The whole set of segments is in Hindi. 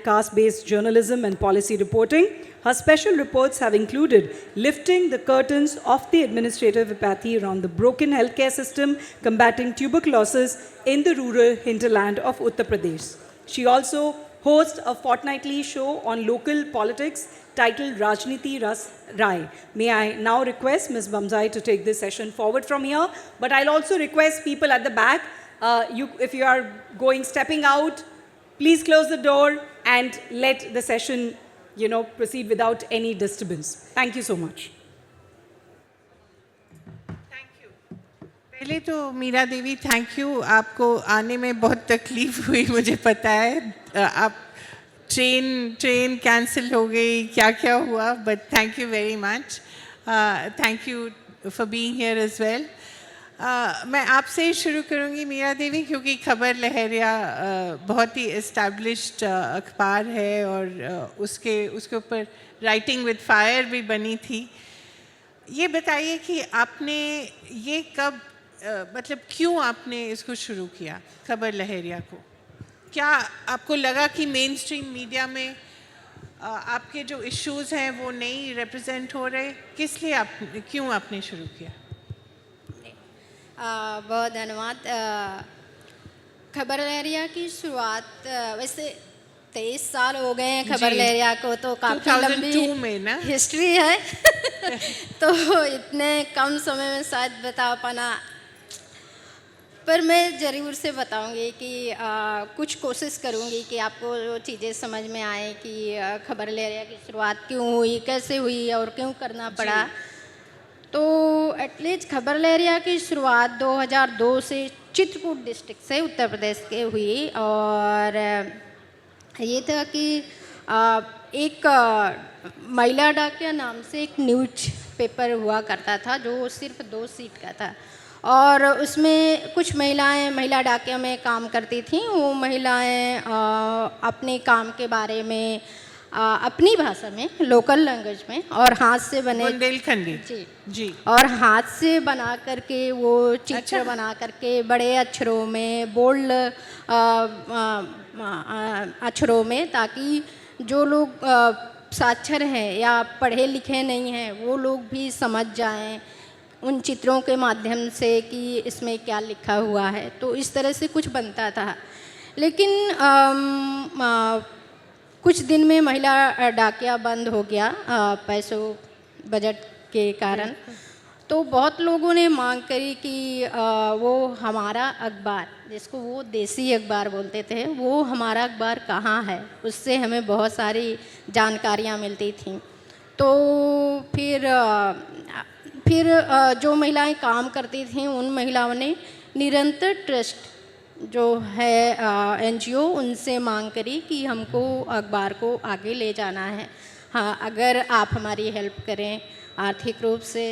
and caste-based journalism and policy reporting. Her special reports have included lifting the curtains of the administrative apathy around the broken healthcare system, combating tuberculosis in the rural hinterland of Uttar Pradesh. She also hosts a fortnightly show on local politics titled Rajniti Ras Rai. May I now request Ms. Bamzai to take this session forward from here, but I'll also request people at the back, if you are stepping out, please close the door and let the session proceed without any disturbance. Thank you so much. Thank you. पहले तो मीरा देवी थैंक यू, आपको आने में बहुत तकलीफ हुई मुझे पता है, आप ट्रेन कैंसिल हो गई, क्या क्या हुआ, but thank you very much, thank you for being here as well. मैं आपसे ही शुरू करूंगी मीरा देवी, क्योंकि खबर लहरिया बहुत ही इस्टेब्लिश्ड अखबार है और उसके ऊपर राइटिंग विद फायर भी बनी थी. ये बताइए कि आपने ये कब मतलब क्यों आपने इसको शुरू किया खबर लहरिया को? क्या आपको लगा कि मेन स्ट्रीम मीडिया में आपके जो इश्यूज़ हैं वो नहीं रिप्रेजेंट हो रहे? किस लिए क्यों आपने शुरू किया? बहुत धन्यवाद. खबर लहरिया की शुरुआत वैसे 23 साल हो गए हैं खबर लहरिया को, तो काफ़ी लंबी हिस्ट्री है. तो इतने कम समय में शायद बता पाना, पर मैं ज़रूर से बताऊंगी कि कुछ कोशिश करूंगी कि आपको चीज़ें समझ में आए कि खबर लहरिया की शुरुआत क्यों हुई, कैसे हुई और क्यों करना पड़ा. तो एटलीस्ट खबर लहरिया की शुरुआत 2002 से चित्रकूट डिस्ट्रिक्ट से उत्तर प्रदेश के हुई, और ये था कि एक महिला डाकिया नाम से एक न्यूज पेपर हुआ करता था जो सिर्फ 2 सीट का था, और उसमें कुछ महिलाएं महिला डाकिया में काम करती थीं. वो महिलाएं अपने काम के बारे में अपनी भाषा में, लोकल लैंग्वेज में, और हाथ से बने बुंदेलखंडी जी और हाथ से बना करके वो चित्र बना करके बड़े अक्षरों में, बोल्ड अक्षरों में, ताकि जो लोग साक्षर हैं या पढ़े लिखे नहीं हैं वो लोग भी समझ जाएं उन चित्रों के माध्यम से कि इसमें क्या लिखा हुआ है. तो इस तरह से कुछ बनता था. लेकिन कुछ दिन में महिला डाकिया बंद हो गया पैसों बजट के कारण. तो बहुत लोगों ने मांग करी कि वो हमारा अखबार, जिसको वो देसी अखबार बोलते थे, वो हमारा अखबार कहाँ है, उससे हमें बहुत सारी जानकारियाँ मिलती थीं. तो फिर जो महिलाएं काम करती थीं उन महिलाओं ने निरंतर ट्रस्ट जो है NGO, उनसे मांग करी कि हमको अखबार को आगे ले जाना है. हाँ, अगर आप हमारी हेल्प करें आर्थिक रूप से.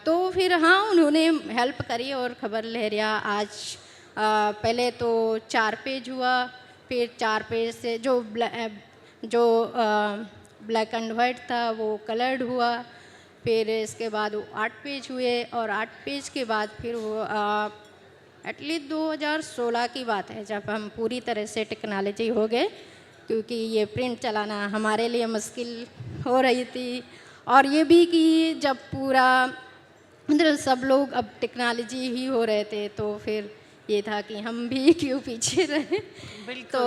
तो फिर हाँ, उन्होंने हेल्प करी और खबर लहरिया आज पहले तो 4 पेज हुआ, फिर 4 पेज से जो ब्लैक एंड वाइट था वो कलर्ड हुआ, फिर इसके बाद वो 8 पेज हुए, और 8 पेज के बाद फिर वो एटलीस्ट 2016 की बात है जब हम पूरी तरह से टेक्नोलॉजी हो गए, क्योंकि ये प्रिंट चलाना हमारे लिए मुश्किल हो रही थी. और ये भी कि जब पूरा मतलब सब लोग अब टेक्नोलॉजी ही हो रहे थे, तो फिर ये था कि हम भी क्यों पीछे रहे. तो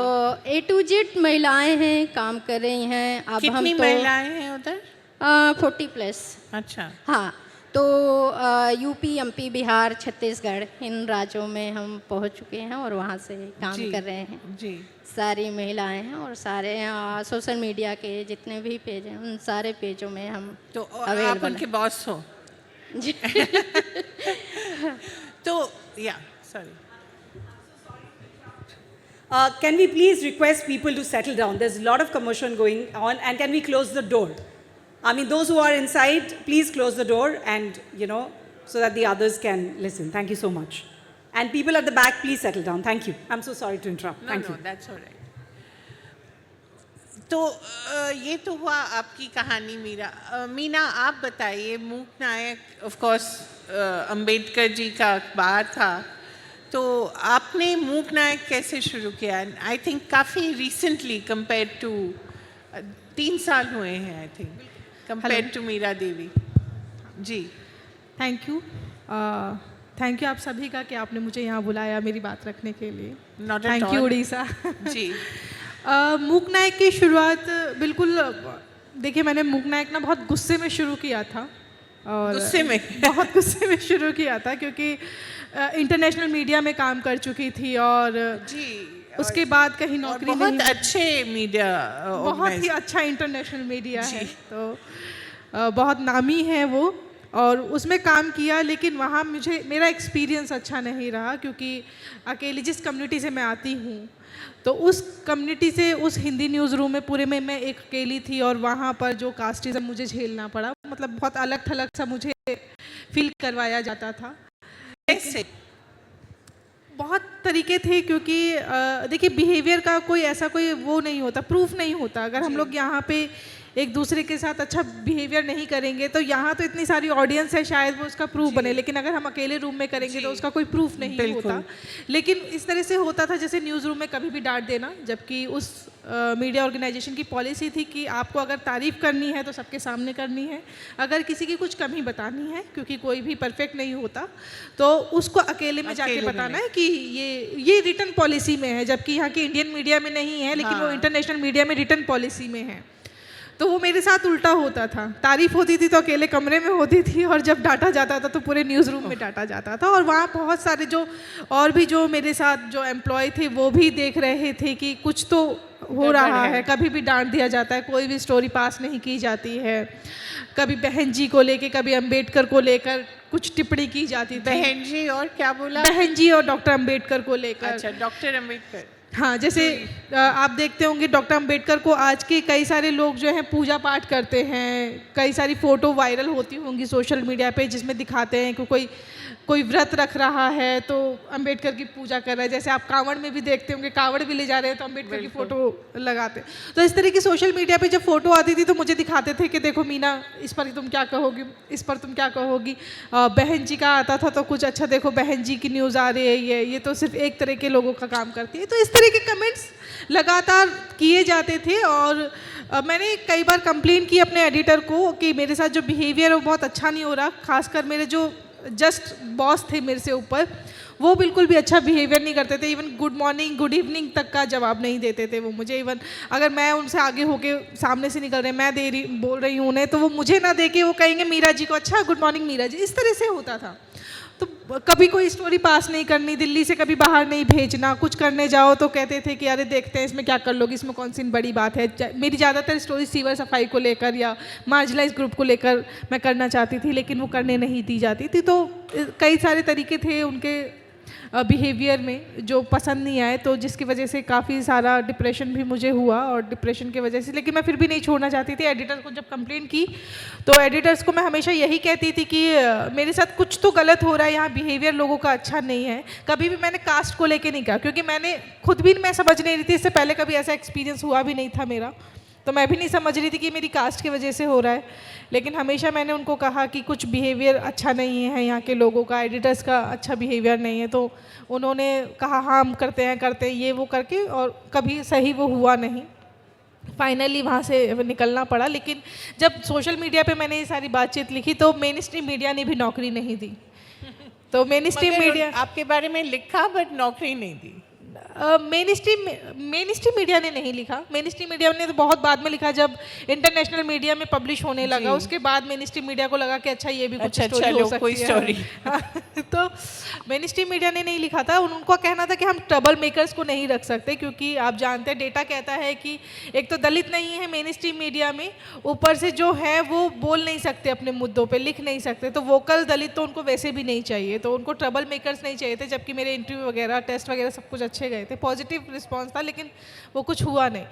A to Z महिलाएं हैं, काम कर रही हैं. अब कितनी हम तो महिलाएं हैं उधर? 40+. अच्छा. हाँ, तो यूपी, MP, बिहार, छत्तीसगढ़, इन राज्यों में हम पहुंच चुके हैं और वहाँ से काम कर रहे हैं. जी. सारी महिलाएं हैं और सारे सोशल मीडिया के जितने भी पेज हैं उन सारे पेजों में हम तो आप उनके बॉस हो? जी. तो या sorry. Can we please request people to settle down? There's a lot of commotion going on, and can we close the door? I mean, those who are inside, please close the door and, so that the others can listen. Thank you so much. And people at the back, please settle down. Thank you. I'm so sorry to interrupt. Thank you. No, that's all right. तो ये तो हुआ आपकी कहानी मीरा. मीना, आप बताइए. मूक नायक ऑफ कोर्स अंबेडकर जी का अखबार था, तो आपने मूक नायक कैसे शुरू किया? आई थिंक काफ़ी रिसेंटली कंपेयर टू 3 साल हुए हैं I think compare to Meera Devi ji. Thank you आप सभी का कि आपने मुझे यहाँ बुलाया मेरी बात रखने के लिए। Not at thank all. You Orissa. जी मूक नायक की शुरुआत बिल्कुल देखिए, मैंने मूक नायक ना बहुत गुस्से में शुरू किया था और गुस्से में बहुत गुस्से में शुरू किया था क्योंकि इंटरनेशनल मीडिया में काम कर चुकी थी और जी उसके बाद कहीं नौकरी बहुत नहीं, अच्छे मीडिया बहुत ही अच्छा इंटरनेशनल मीडिया है, तो बहुत नामी है वो, और उसमें काम किया। लेकिन वहाँ मेरा एक्सपीरियंस अच्छा नहीं रहा क्योंकि अकेली जिस कम्युनिटी से मैं आती हूँ तो उस कम्युनिटी से उस हिंदी न्यूज़ रूम में पूरे में मैं एक अकेली थी और वहाँ पर जो कास्टिज़म मुझे झेलना पड़ा, मतलब बहुत अलग थलग सा मुझे फील करवाया जाता था। कैसे? बहुत तरीके थे क्योंकि देखिए बिहेवियर का कोई ऐसा कोई वो नहीं होता, प्रूफ नहीं होता। अगर हम लोग यहाँ पे एक दूसरे के साथ अच्छा बिहेवियर नहीं करेंगे तो यहाँ तो इतनी सारी ऑडियंस है, शायद वो उसका प्रूफ बने, लेकिन अगर हम अकेले रूम में करेंगे तो उसका कोई प्रूफ नहीं होता। लेकिन इस तरह से होता था जैसे न्यूज़ रूम में कभी भी डांट देना, जबकि उस मीडिया ऑर्गेनाइजेशन की पॉलिसी थी कि आपको अगर तारीफ़ करनी है तो सबके सामने करनी है, अगर किसी की कुछ कमी बतानी है क्योंकि कोई भी परफेक्ट नहीं होता तो उसको अकेले में जाके बताना है कि ये रिटर्न पॉलिसी में है, जबकि यहाँ की इंडियन मीडिया में नहीं है, लेकिन वो इंटरनेशनल मीडिया में रिटर्न पॉलिसी में है। तो वो मेरे साथ उल्टा होता था, तारीफ होती थी तो अकेले कमरे में होती थी और जब डांटा जाता था तो पूरे न्यूज़ रूम में डांटा जाता था। और वहाँ बहुत सारे जो और भी जो मेरे साथ जो एम्प्लॉय थे वो भी देख रहे थे कि कुछ तो हो रहा है, कभी भी डांट दिया जाता है, कोई भी स्टोरी पास नहीं की जाती है, कभी बहन जी को लेके, कभी अम्बेडकर को लेकर कुछ टिप्पणी की जाती थी। बहन जी और क्या बोला? बहन जी और डॉक्टर अम्बेडकर को लेकर। अच्छा, डॉक्टर अम्बेडकर। हाँ, जैसे आप देखते होंगे डॉक्टर अम्बेडकर को आज के कई सारे लोग जो हैं पूजा पाठ करते हैं, कई सारी फ़ोटो वायरल होती होंगी सोशल मीडिया पे जिसमें दिखाते हैं कि कोई व्रत रख रहा है तो अम्बेडकर की पूजा कर रहा है। जैसे आप कांवड़ में भी देखते होंगे, कांवड़ भी ले जा रहे हैं तो अम्बेडकर की फ़ोटो लगाते हैं। तो इस तरह की सोशल मीडिया पे जब फ़ोटो आती थी तो मुझे दिखाते थे कि देखो मीना, इस पर तुम क्या कहोगी, इस पर तुम क्या कहोगी। बहन जी का आता था तो कुछ अच्छा देखो बहन जी की न्यूज़ आ रही है, ये तो सिर्फ एक तरह के लोगों का काम करती है। तो इस तरह के कमेंट्स लगातार किए जाते थे और मैंने कई बार कंप्लेन की अपने एडिटर को कि मेरे साथ जो बिहेवियर है वो बहुत अच्छा नहीं हो रहा। खासकर मेरे जो जस्ट बॉस थे मेरे से ऊपर, वो बिल्कुल भी अच्छा बिहेवियर नहीं करते थे। Even good morning good evening तक का जवाब नहीं देते थे वो मुझे। इवन अगर मैं उनसे आगे होके सामने से निकल रहे, मैं बोल रही हूँ उन्हें, तो वो मुझे ना देके वो कहेंगे मीरा जी को, अच्छा गुड मॉर्निंग मीरा जी, इस तरह से होता था। तो कभी कोई स्टोरी पास नहीं करनी, दिल्ली से कभी बाहर नहीं भेजना, कुछ करने जाओ तो कहते थे कि अरे देखते हैं इसमें क्या कर लोगी, इसमें कौन सी बड़ी बात है। मेरी ज़्यादातर स्टोरी सीवर सफाई को लेकर या मार्जिनलाइज ग्रुप को लेकर मैं करना चाहती थी, लेकिन वो करने नहीं दी जाती थी। तो कई सारे तरीके थे उनके बिहेवियर में जो पसंद नहीं आए, तो जिसकी वजह से काफ़ी सारा डिप्रेशन भी मुझे हुआ और डिप्रेशन की वजह से, लेकिन मैं फिर भी नहीं छोड़ना चाहती थी। एडिटर को जब कंप्लेंट की तो एडिटर्स को मैं हमेशा यही कहती थी कि मेरे साथ कुछ तो गलत हो रहा है, यहाँ बिहेवियर लोगों का अच्छा नहीं है। कभी भी मैंने कास्ट को लेके नहीं कहा क्योंकि मैंने खुद भी मैं समझ नहीं रही थी, इससे पहले कभी ऐसा एक्सपीरियंस हुआ भी नहीं था मेरा, तो मैं भी नहीं समझ रही थी कि मेरी कास्ट की वजह से हो रहा है। लेकिन हमेशा मैंने उनको कहा कि कुछ बिहेवियर अच्छा नहीं है यहाँ के लोगों का, एडिटर्स का अच्छा बिहेवियर नहीं है। तो उन्होंने कहा हाँ हम करते हैं ये वो करके, और कभी सही वो हुआ नहीं। फाइनली वहाँ से निकलना पड़ा। लेकिन जब सोशल मीडिया पे मैंने ये सारी बातचीत लिखी तो मेन स्ट्रीम मीडिया ने भी नौकरी नहीं दी। तो मेन स्ट्रीम मीडिया आपके बारे में लिखा बट नौकरी नहीं दी। मेन स्ट्रीम मीडिया ने नहीं लिखा। मेन स्ट्रीम मीडिया ने तो बहुत बाद में लिखा, जब इंटरनेशनल मीडिया में पब्लिश होने लगा उसके बाद मेन स्ट्रीम मीडिया को लगा कि अच्छा ये भी कुछ स्टोरी हो सकती है। तो मेन स्ट्रीम मीडिया ने नहीं लिखा था। उनका कहना था कि हम ट्रबल मेकर्स को नहीं रख सकते क्योंकि आप जानते हैं डेटा कहता है कि एक तो दलित नहीं है मेन स्ट्रीम मीडिया में, ऊपर से जो है वो बोल नहीं सकते अपने मुद्दों पे, लिख नहीं सकते, तो वोकल दलित तो उनको वैसे भी नहीं चाहिए, तो उनको ट्रबल मेकर्स नहीं चाहिए थे। जबकि मेरे इंटरव्यू वगैरह टेस्ट वगैरह सब कुछ अच्छे गए थे, पॉजिटिव रिस्पांस था, लेकिन वो कुछ हुआ नहीं।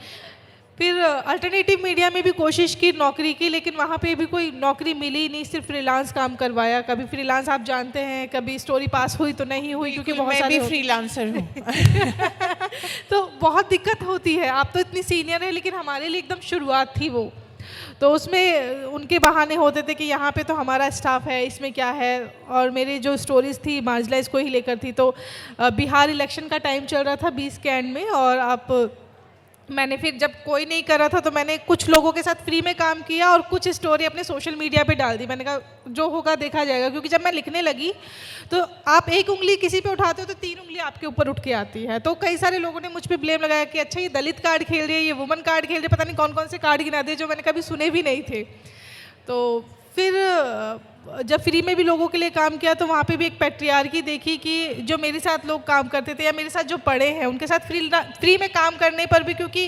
फिर अल्टरनेटिव मीडिया में भी कोशिश की नौकरी की, लेकिन वहाँ पे भी कोई नौकरी मिली नहीं, सिर्फ फ्रीलांस काम करवाया। कभी फ्रीलांस आप जानते हैं, कभी स्टोरी पास हुई तो नहीं हुई क्योंकि बहुत सारे फ्रीलांसर हूँ। तो बहुत दिक्कत होती है। आप तो इतनी सीनियर है, लेकिन हमारे लिए एकदम शुरुआत थी वो। तो उसमें उनके बहाने होते थे कि यहाँ पे तो हमारा स्टाफ है, इसमें क्या है। और मेरी जो स्टोरीज़ थी मार्जिनलाइज को ही लेकर थी। तो बिहार इलेक्शन का टाइम चल रहा था 20 के एंड में, और मैंने फिर जब कोई नहीं कर रहा था तो मैंने कुछ लोगों के साथ फ्री में काम किया और कुछ स्टोरी अपने सोशल मीडिया पे डाल दी। मैंने कहा जो होगा देखा जाएगा, क्योंकि जब मैं लिखने लगी तो आप एक उंगली किसी पे उठाते हो तो 3 उंगली आपके ऊपर उठ के आती है। तो कई सारे लोगों ने मुझ पे ब्लेम लगाया कि अच्छा ये दलित कार्ड खेल रही है, ये वुमन कार्ड खेल रही है, पता नहीं कौन कौन से कार्ड गिना दिए जो मैंने कभी सुने भी नहीं थे। तो फिर जब फ्री में भी लोगों के लिए काम किया तो वहाँ पे भी एक पैट्रियार्की देखी कि जो मेरे साथ लोग काम करते थे या मेरे साथ जो पढ़े हैं उनके साथ फ्री में काम करने पर भी, क्योंकि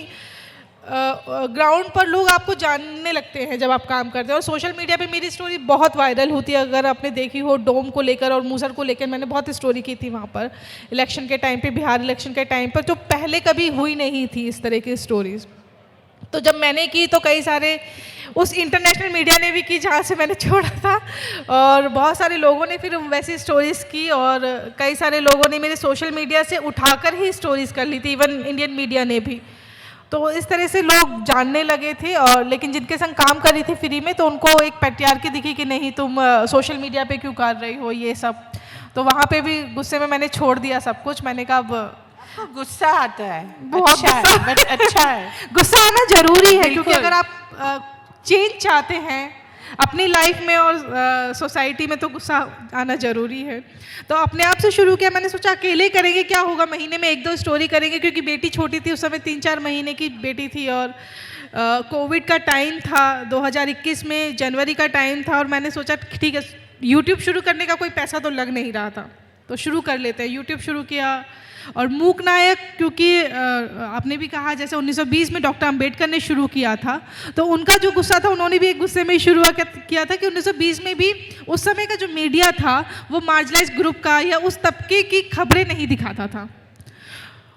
ग्राउंड पर लोग आपको जानने लगते हैं जब आप काम करते हैं। और सोशल मीडिया पे मेरी स्टोरी बहुत वायरल होती है, अगर आपने देखी हो डोम को लेकर और मूसर को लेकर मैंने बहुत स्टोरी की थी वहाँ पर इलेक्शन के टाइम पे, बिहार इलेक्शन के टाइम पर, जो पहले कभी हुई नहीं थी इस तरह की स्टोरीज़। तो जब मैंने की तो कई सारे उस इंटरनेशनल मीडिया ने भी की जहाँ से मैंने छोड़ा था, और बहुत सारे लोगों ने फिर वैसी स्टोरीज़ की, और कई सारे लोगों ने मेरे सोशल मीडिया से उठाकर ही स्टोरीज़ कर ली थी, इवन इंडियन मीडिया ने भी। तो इस तरह से लोग जानने लगे थे। और लेकिन जिनके संग काम कर रही थी फ्री में तो उनको एक पैट्रियार्की दिखी कि नहीं तुम सोशल मीडिया पे क्यों कर रही हो ये सब। तो वहाँ पे भी गुस्से में मैंने छोड़ दिया सब कुछ। मैंने कहा अब गुस्सा आता है, बहुत अच्छा है, बट अच्छा है। गुस्सा आना जरूरी है, क्योंकि अगर आप चेंज चाहते हैं अपनी लाइफ में और सोसाइटी में तो गुस्सा आना ज़रूरी है। तो अपने आप से शुरू किया। मैंने सोचा अकेले करेंगे क्या होगा, महीने में 1-2 स्टोरी करेंगे, क्योंकि बेटी छोटी थी उस समय, 3-4 महीने की बेटी थी, और कोविड का टाइम था, 2021 में जनवरी का टाइम था। और मैंने सोचा ठीक है यूट्यूब शुरू करने का कोई पैसा तो लग नहीं रहा था तो शुरू कर लेते हैं। यूट्यूब शुरू किया। और मूक नायक, क्योंकि आपने भी कहा जैसे 1920 में डॉक्टर अंबेडकर ने शुरू किया था, तो उनका जो गुस्सा था उन्होंने भी एक गुस्से में शुरुआत किया था कि 1920 में भी उस समय का जो मीडिया था वो मार्जिनलाइज ग्रुप का या उस तबके की खबरें नहीं दिखाता था,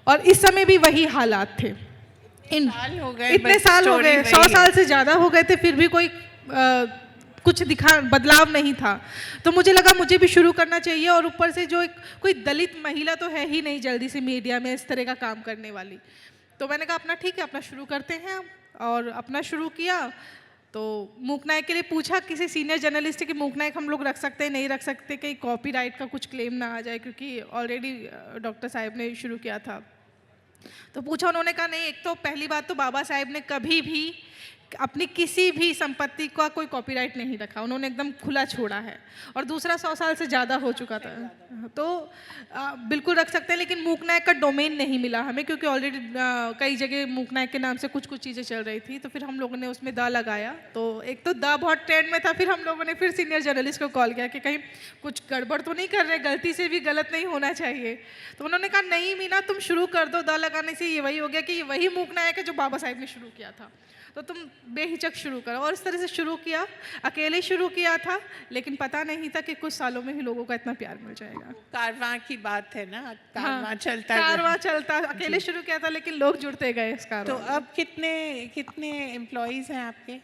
और इस समय भी वही हालात थे। इतने साल हो गए, 100 साल से ज़्यादा हो गए थे, फिर भी कोई कुछ बदलाव नहीं था। तो मुझे लगा मुझे भी शुरू करना चाहिए। और ऊपर से जो कोई दलित महिला तो है ही नहीं जल्दी से मीडिया में इस तरह का काम करने वाली। तो मैंने कहा अपना ठीक है, अपना शुरू करते हैं। और अपना शुरू किया। तो मूक नायक के लिए पूछा किसी सीनियर जर्नलिस्ट कि मूक नायक हम लोग रख सकते हैं नहीं रख सकते, कहीं कॉपीराइट का कुछ क्लेम ना आ जाए, क्योंकि ऑलरेडी डॉक्टर साहब ने शुरू किया था। तो पूछा, उन्होंने कहा नहीं, एक तो पहली बात तो बाबा साहब ने कभी भी अपनी किसी भी संपत्ति का कोई कॉपीराइट नहीं रखा, उन्होंने एकदम खुला छोड़ा है। और दूसरा 100 साल से ज़्यादा हो चुका था, तो बिल्कुल रख सकते हैं। लेकिन मूक नायक का डोमेन नहीं मिला हमें, क्योंकि ऑलरेडी कई जगह मूक नायक के नाम से कुछ चीज़ें चल रही थी। तो फिर हम लोगों ने उसमें द लगाया। तो एक तो द बहुत ट्रेंड में था, फिर हम लोगों ने फिर सीनियर जर्नलिस्ट को कॉल किया कि कहीं कुछ गड़बड़ तो नहीं कर रहे, गलती से भी गलत नहीं होना चाहिए। तो उन्होंने कहा नहीं मीना तुम शुरू कर दो, द लगाने से ये वही हो गया कि ये वही मूक नायक है जो बाबा साहब ने शुरू किया था, तो तुम बेहिचक शुरू करो। और इस तरह से शुरू किया, अकेले शुरू किया था, लेकिन पता नहीं था कि कुछ सालों में ही लोगों का इतना प्यार मिल जाएगा। कारवां की बात है ना, कारवां चलता अकेले शुरू किया था लेकिन लोग जुड़ते गए इस कारवां। तो अब कितने एम्प्लॉइज़ हैं आपके?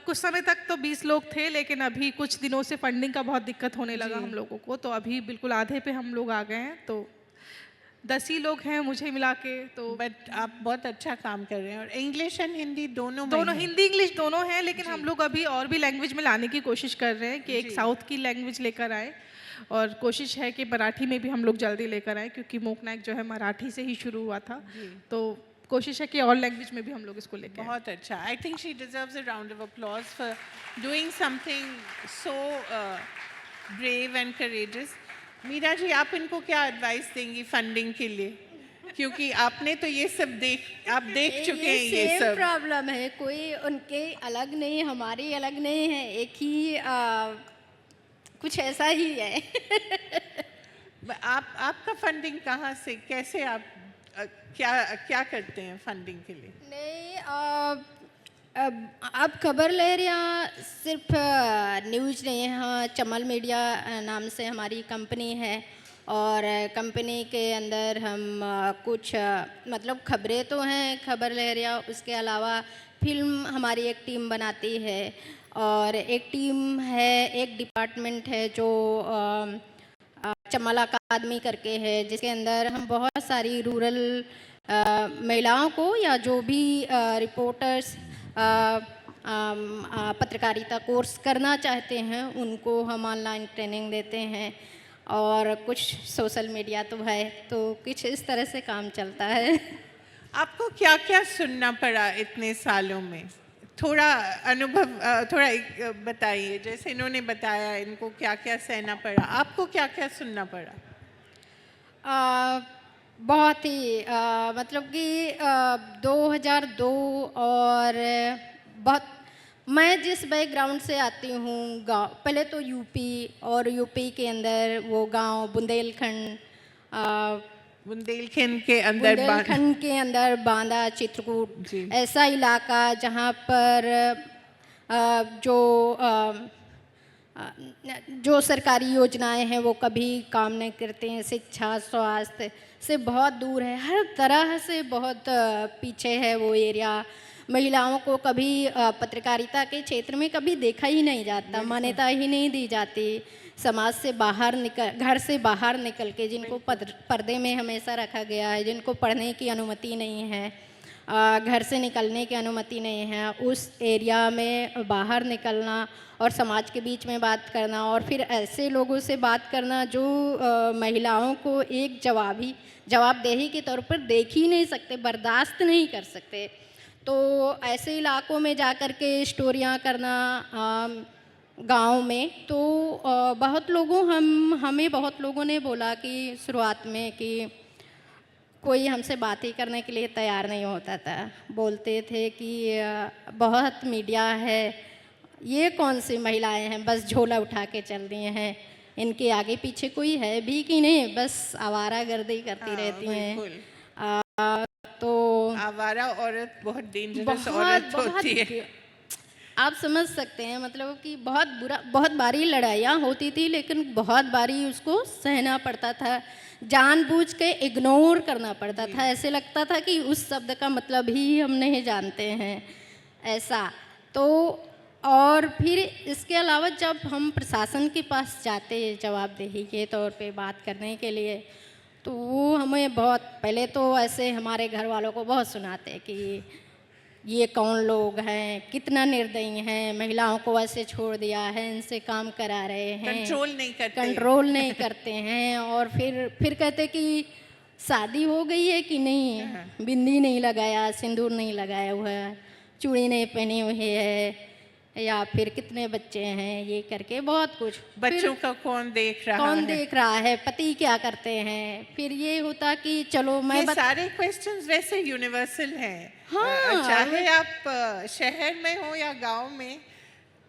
कुछ समय तक तो 20 लोग थे, लेकिन अभी कुछ दिनों से फंडिंग का बहुत दिक्कत होने लगा हम लोगों को, तो अभी बिल्कुल आधे पे हम लोग आ गए हैं। तो 10 ही लोग हैं मुझे मिला के। तो बट आप बहुत अच्छा काम कर रहे हैं। और इंग्लिश एंड हिंदी दोनों हिंदी इंग्लिश दोनों हैं, लेकिन हम लोग अभी और भी लैंग्वेज में लाने की कोशिश कर रहे हैं कि एक साउथ की लैंग्वेज लेकर आए, और कोशिश है कि मराठी में भी हम लोग जल्दी लेकर आए, क्योंकि मूक नायक जो है मराठी से ही शुरू हुआ था। तो कोशिश है कि और लैंग्वेज में भी हम लोग इसको लेकर। बहुत अच्छा। I think she deserves a round of applause for doing something so brave and courageous. Meera ji, आप इनको क्या एडवाइस देंगी फंडिंग के लिए, क्योंकि आपने तो ये सब आप देख चुके हैं ये सब प्रॉब्लम है, कोई उनके अलग नहीं, हमारी अलग नहीं है, एक ही कुछ ऐसा ही है। आपका फंडिंग कहाँ से, कैसे आप क्या करते हैं फंडिंग के लिए? नहीं, अब खबर लहरिया सिर्फ न्यूज़ नहीं है, हाँ चमल मीडिया नाम से हमारी कंपनी है, और कंपनी के अंदर हम कुछ मतलब खबरें तो हैं खबर लहरिया, उसके अलावा फिल्म हमारी एक टीम बनाती है, और एक टीम है, एक डिपार्टमेंट है जो चमल अकादमी करके है, जिसके अंदर हम बहुत सारी रूरल महिलाओं को या जो भी रिपोर्टर्स पत्रकारिता कोर्स करना चाहते हैं उनको हम ऑनलाइन ट्रेनिंग देते हैं, और कुछ सोशल मीडिया तो है, तो कुछ इस तरह से काम चलता है। आपको क्या क्या सुनना पड़ा इतने सालों में? थोड़ा अनुभव बताइए। जैसे इन्होंने बताया इनको क्या क्या सहना पड़ा, आपको क्या क्या सुनना पड़ा? बहुत ही मतलब कि 2002 और बहुत, मैं जिस बैकग्राउंड से आती हूँ, गाँव पहले तो यूपी, और यूपी के अंदर वो गांव बुंदेलखंड बुंदेलखंड के अंदर बांदा, चित्रकूट, ऐसा इलाका जहाँ पर जो सरकारी योजनाएं हैं वो कभी काम नहीं करते हैं, शिक्षा स्वास्थ्य से बहुत दूर है, हर तरह से बहुत पीछे है वो एरिया। महिलाओं को कभी पत्रकारिता के क्षेत्र में कभी देखा ही नहीं जाता, मान्यता ही नहीं दी जाती। समाज से बाहर निकल, घर से बाहर निकल के जिनको पर्दे में हमेशा रखा गया है, जिनको पढ़ने की अनुमति नहीं है, घर से निकलने की अनुमति नहीं है, उस एरिया में बाहर निकलना और समाज के बीच में बात करना, और फिर ऐसे लोगों से बात करना जो महिलाओं को एक जवाबदेही के तौर पर देख ही नहीं सकते, बर्दाश्त नहीं कर सकते। तो ऐसे इलाकों में जा कर के स्टोरियाँ करना गांव में, तो हमें बहुत लोगों ने बोला कि शुरुआत में कि कोई हमसे बात ही करने के लिए तैयार नहीं होता था, बोलते थे कि बहुत मीडिया है, ये कौन सी महिलाएं हैं बस झोला उठा के चल रही हैं, इनके आगे पीछे कोई है भी कि नहीं, बस आवारागर्दी करती रहती हैं। तो आवारा औरत बहुत डेंजरस औरत होती है, आप समझ सकते हैं। मतलब कि बहुत बारी लड़ाइयाँ होती थी, लेकिन बहुत बारी उसको सहना पड़ता था, जानबूझ के इग्नोर करना पड़ता था, ऐसे लगता था कि उस शब्द का मतलब ही हम नहीं जानते हैं, ऐसा। तो और फिर इसके अलावा जब हम प्रशासन के पास जाते जवाबदेही के तौर पे बात करने के लिए, तो वो हमें बहुत, पहले तो ऐसे हमारे घर वालों को बहुत सुनाते कि ये कौन लोग हैं, कितना निर्दयी हैं, महिलाओं को ऐसे छोड़ दिया है, इनसे काम करा रहे हैं, कंट्रोल नहीं करते हैं। और फिर कहते कि शादी हो गई है कि नहीं, बिंदी नहीं लगाया, सिंदूर नहीं लगाया हुआ है, चूड़ी नहीं पहनी हुई है, या फिर कितने बच्चे हैं, ये करके बहुत कुछ। बच्चों का कौन देख रहा है, पति क्या करते हैं। फिर ये होता कि चलो मैं सारे क्वेश्चंस वैसे यूनिवर्सल हैं। हाँ, चाहे आप शहर में हो या गांव में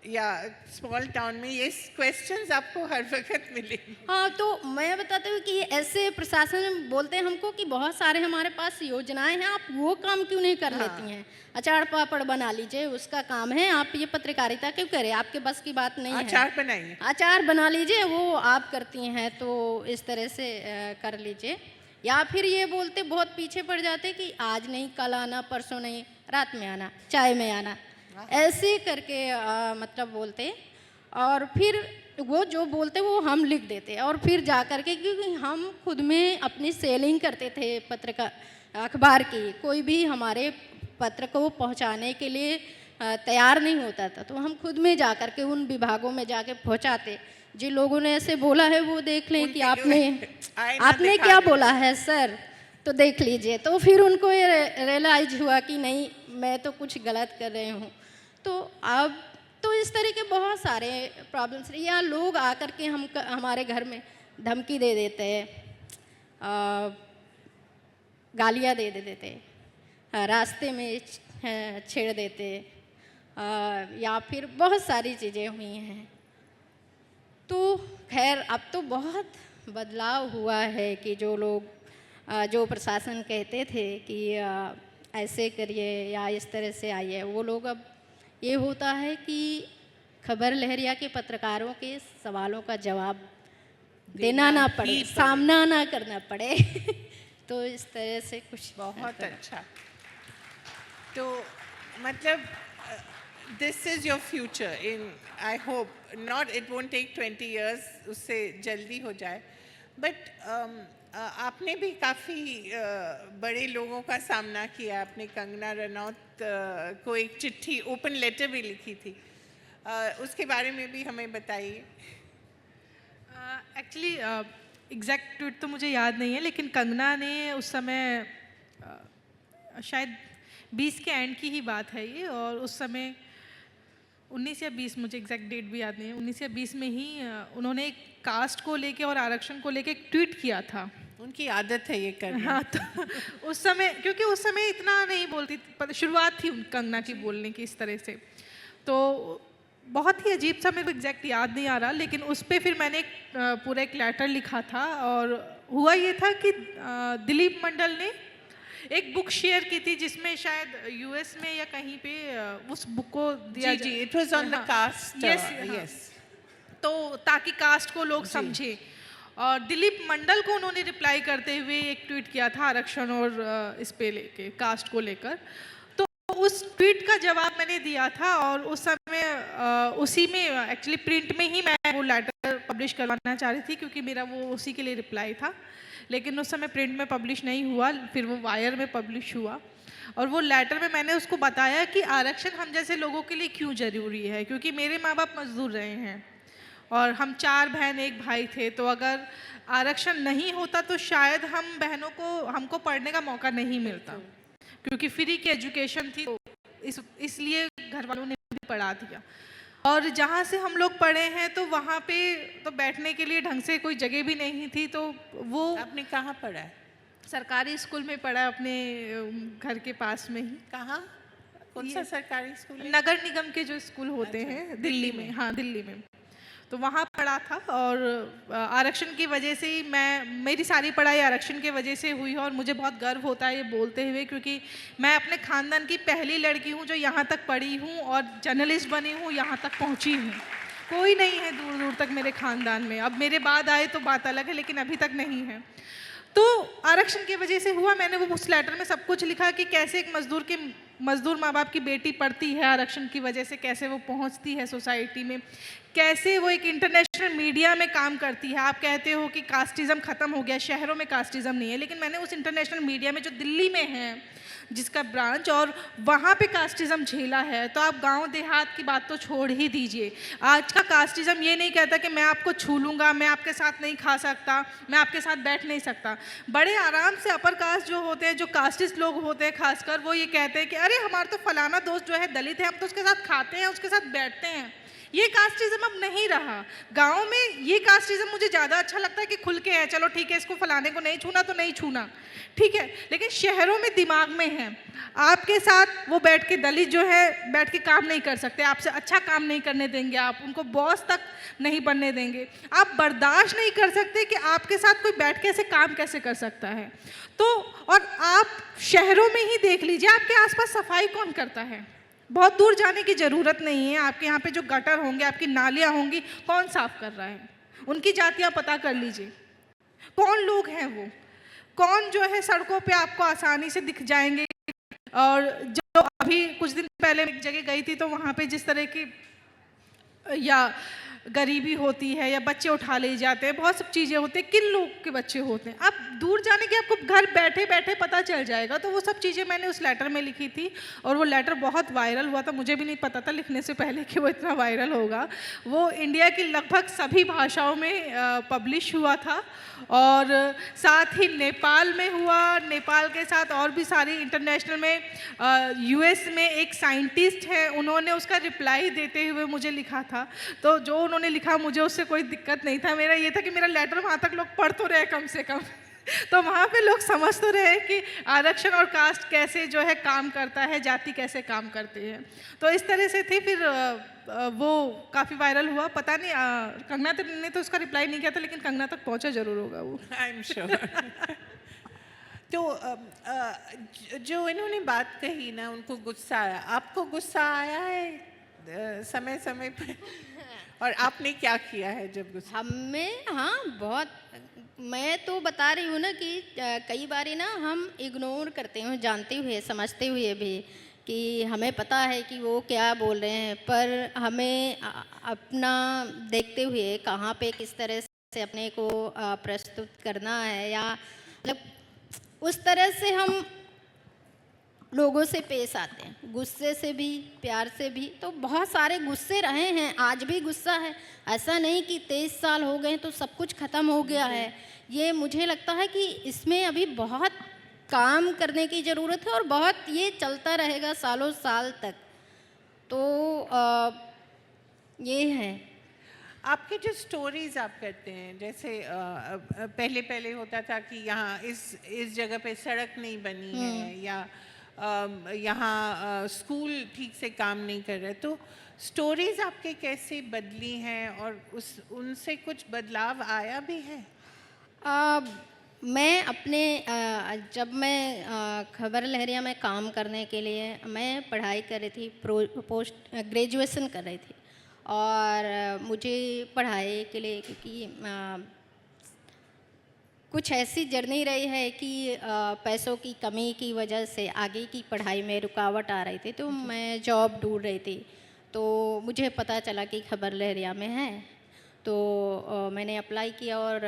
या स्मॉल टाउन में, ये क्वेश्चंस आपको हर वक्त मिलेंगे। हाँ, तो मैं बताती हूँ कि ऐसे प्रशासन बोलते हैं हमको कि बहुत सारे हमारे पास योजनाएं हैं, आप वो काम क्यों नहीं कर लेती हैं, अचार पापड़ बना लीजिए, उसका काम है, आप ये पत्रकारिता क्यों करें, आपके बस की बात नहीं है, अचार बनाइए, अचार बना लीजिए, वो आप करती हैं, तो इस तरह से कर लीजिए। या फिर ये बोलते, बहुत पीछे पड़ जाते कि आज नहीं, कल आना, परसों नहीं, रात में आना, चाय में आना, ऐसे करके मतलब बोलते। और फिर वो जो बोलते वो हम लिख देते, और फिर जा कर के, क्योंकि हम खुद में अपनी सेलिंग करते थे अखबार की, कोई भी हमारे पत्र को पहुंचाने के लिए तैयार नहीं होता था, तो हम खुद में जा कर के उन विभागों में जाके पहुंचाते। जिन लोगों ने ऐसे बोला है वो देख लें कि आपने क्या बोला है सर, तो देख लीजिए। तो फिर उनको ये रियलाइज हुआ कि नहीं, मैं तो कुछ गलत कर रही हूँ। तो अब तो इस तरह के बहुत सारे प्रॉब्लम्स, या लोग आकर के हमारे घर में धमकी दे देते हैं, गालियाँ दे देते, रास्ते में छेड़ देते, या फिर बहुत सारी चीज़ें हुई हैं। तो खैर अब तो बहुत बदलाव हुआ है कि जो प्रशासन कहते थे कि ऐसे करिए या इस तरह से आइए, वो लोग अब ये होता है कि खबर लहरिया के पत्रकारों के सवालों का जवाब देना ना पड़े, सामना ना करना पड़े। तो इस तरह से कुछ बहुत अच्छा। तो मतलब this is your future in, I hope not, it won't take 20 years, उससे जल्दी हो जाए, बट आपने भी काफ़ी बड़े लोगों का सामना किया। आपने कंगना रनौत को एक चिट्ठी, ओपन लेटर भी लिखी थी। उसके बारे में भी हमें बताइए। एक्चुअली एग्जैक्ट ट्वीट तो मुझे याद नहीं है, लेकिन कंगना ने उस समय शायद 20 के एंड की ही बात है ये, और उस समय 19 या 20, मुझे एग्जैक्ट डेट भी याद नहीं है, 19 या 20 में ही उन्होंने एक कास्ट को लेके और आरक्षण को लेके एक ट्वीट किया था। उनकी आदत है ये करना। हाँ, तो उस समय, क्योंकि उस समय इतना नहीं बोलती, शुरुआत थी कंगना की बोलने की इस तरह से, तो बहुत ही अजीब सा, मेरे को एग्जैक्ट याद नहीं आ रहा, लेकिन उस पर फिर मैंने पूरा एक लेटर लिखा था। और हुआ ये था कि दिलीप मंडल ने एक बुक शेयर की थी जिसमें शायद यूएस में या कहीं पे उस बुक को दिया, जी, it was on the caste. Yes, तो ताकि कास्ट को लोग समझे। और दिलीप मंडल को उन्होंने रिप्लाई करते हुए एक ट्वीट किया था आरक्षण और इस पे लेके, कास्ट को लेकर। तो उस ट्वीट का जवाब मैंने दिया था, और उस समय उसी में एक्चुअली प्रिंट में ही मैं वो लेटर पब्लिश करवाना चाह रही थी, क्योंकि मेरा वो उसी के लिए रिप्लाई था। लेकिन उस समय प्रिंट में पब्लिश नहीं हुआ, फिर वो वायर में पब्लिश हुआ। और वो लेटर में मैंने उसको बताया कि आरक्षण हम जैसे लोगों के लिए क्यों ज़रूरी है, क्योंकि मेरे माँ बाप मजदूर रहे हैं और हम 4 बहन 1 भाई थे। तो अगर आरक्षण नहीं होता तो शायद हम बहनों को, हमको पढ़ने का मौका नहीं मिलता, क्योंकि फ्री की एजुकेशन थी, तो इसलिए घर वालों ने भी पढ़ा दिया। और जहाँ से हम लोग पढ़े हैं तो वहाँ पे तो बैठने के लिए ढंग से कोई जगह भी नहीं थी। तो वो, आपने कहाँ पढ़ा है? सरकारी स्कूल में पढ़ा, अपने घर के पास में ही। कहाँ? कौन सा सरकारी स्कूल है? नगर निगम के जो स्कूल होते हैं दिल्ली में। हाँ, दिल्ली में, तो वहाँ पढ़ा था। और आरक्षण की वजह से ही मेरी सारी पढ़ाई आरक्षण की वजह से हुई है, और मुझे बहुत गर्व होता है ये बोलते हुए, क्योंकि मैं अपने ख़ानदान की पहली लड़की हूँ जो यहाँ तक पढ़ी हूँ और जर्नलिस्ट बनी हूँ, यहाँ तक पहुँची हूँ। कोई नहीं है दूर दूर तक मेरे ख़ानदान में। अब मेरे बाद आए तो बात अलग है, लेकिन अभी तक नहीं है। तो आरक्षण की वजह से हुआ। मैंने वो उस लेटर में सब कुछ लिखा कि कैसे एक मजदूर माँ बाप की बेटी पढ़ती है आरक्षण की वजह से, कैसे वो पहुँचती है सोसाइटी में, कैसे वो एक इंटरनेशनल मीडिया में काम करती है। आप कहते हो कि कास्टिज़म ख़त्म हो गया, शहरों में कास्टिज़म नहीं है, लेकिन मैंने उस इंटरनेशनल मीडिया में जो दिल्ली में है जिसका ब्रांच, और वहाँ पे कास्टिज़म झेला है। तो आप गांव देहात की बात तो छोड़ ही दीजिए। आज का कास्टिज़म ये नहीं कहता कि मैं आपको छू लूँगा, मैं आपके साथ नहीं खा सकता, मैं आपके साथ बैठ नहीं सकता। बड़े आराम से अपर कास्ट जो होते हैं, जो कास्टिस्ट लोग होते हैं खासकर, वो ये कहते हैं कि अरे हमारा तो फलाना दोस्त जो है दलित है, हम तो उसके साथ खाते हैं, उसके साथ बैठते हैं। ये कास्टिज़म अब नहीं रहा। गांव में ये कास्टिज़म मुझे ज़्यादा अच्छा लगता है कि खुल के है, चलो ठीक है, इसको फलाने को नहीं छूना तो नहीं छूना, ठीक है। लेकिन शहरों में दिमाग में है, आपके साथ वो बैठ के दलित जो है बैठ के काम नहीं कर सकते, आपसे अच्छा काम नहीं करने देंगे, आप उनको बॉस तक नहीं बनने देंगे। आप बर्दाश्त नहीं कर सकते कि आपके साथ कोई बैठ के ऐसे काम कैसे कर सकता है। तो और आप शहरों में ही देख लीजिए, आपके आसपास सफाई कौन करता है? बहुत दूर जाने की ज़रूरत नहीं है। आपके यहाँ पे जो गटर होंगे, आपकी नालियाँ होंगी, कौन साफ़ कर रहा है? उनकी जातियाँ पता कर लीजिए, कौन लोग हैं वो, कौन जो है सड़कों पे आपको आसानी से दिख जाएंगे। और जो अभी कुछ दिन पहले एक जगह गई थी, तो वहाँ पे जिस तरह की या गरीबी होती है या बच्चे उठा ले जाते हैं, बहुत सब चीज़ें होती हैं, किन लोग के बच्चे होते हैं, आप दूर जाने के आपको घर बैठे बैठे पता चल जाएगा। तो वो सब चीज़ें मैंने उस लेटर में लिखी थी, और वो लेटर बहुत वायरल हुआ था। मुझे भी नहीं पता था लिखने से पहले कि वो इतना वायरल होगा। वो इंडिया की लगभग सभी भाषाओं में पब्लिश हुआ था, और साथ ही नेपाल में हुआ। नेपाल के साथ और भी सारी इंटरनेशनल में, यूएस में एक साइंटिस्ट है, उन्होंने उसका रिप्लाई देते हुए मुझे लिखा था। तो जो उन्होंने लिखा, मुझे उससे कोई दिक्कत नहीं था। मेरा ये था कि मेरा लेटर वहाँ तक लोग पढ़ तो रहे कम से कम तो वहाँ पे लोग समझ तो रहे कि आरक्षण और कास्ट कैसे जो है काम करता है, जाति कैसे काम करती है। तो इस तरह से थी। फिर वो काफ़ी वायरल हुआ। पता नहीं कंगना ने तो उसका रिप्लाई नहीं किया था, लेकिन कंगना तक पहुँचा ज़रूर होगा वो, आई एम श्योर। तो जो इन्होंने बात कही ना, उनको गुस्सा आया। आपको गुस्सा आया है समय समय पर? और आपने क्या किया है जब गुस्सा? हमें, हाँ, बहुत। मैं तो बता रही हूँ ना कि कई बारी ना हम इग्नोर करते हैं, जानते हुए समझते हुए भी कि हमें पता है कि वो क्या बोल रहे हैं, पर हमें अपना देखते हुए कहाँ पे किस तरह से अपने को प्रस्तुत करना है, या मतलब उस तरह से हम लोगों से पेश आते हैं, गुस्से से भी प्यार से भी। तो बहुत सारे गुस्से रहे हैं, आज भी गुस्सा है, ऐसा नहीं कि 23 साल हो गए तो सब कुछ ख़त्म हो गया है। ये मुझे लगता है कि इसमें अभी बहुत काम करने की ज़रूरत है और बहुत ये चलता रहेगा सालों साल तक। तो ये है। आपके जो स्टोरीज आप करते हैं, जैसे पहले पहले होता था कि यहाँ इस जगह पे सड़क नहीं बनी है, या यहाँ स्कूल ठीक से काम नहीं कर रहे, तो स्टोरीज आपके कैसे बदली हैं और उनसे कुछ बदलाव आया भी है? मैं अपने जब मैं खबर लहरिया में काम करने के लिए मैं पढ़ाई कर रही थी, पोस्ट ग्रेजुएशन कर रही थी, और मुझे पढ़ाई के लिए क्योंकि कुछ ऐसी जर्नी रही है कि पैसों की कमी की वजह से आगे की पढ़ाई में रुकावट आ रही थी, तो मैं जॉब ढूंढ रही थी। तो मुझे पता चला कि खबर लहरिया में है, तो मैंने अप्लाई किया और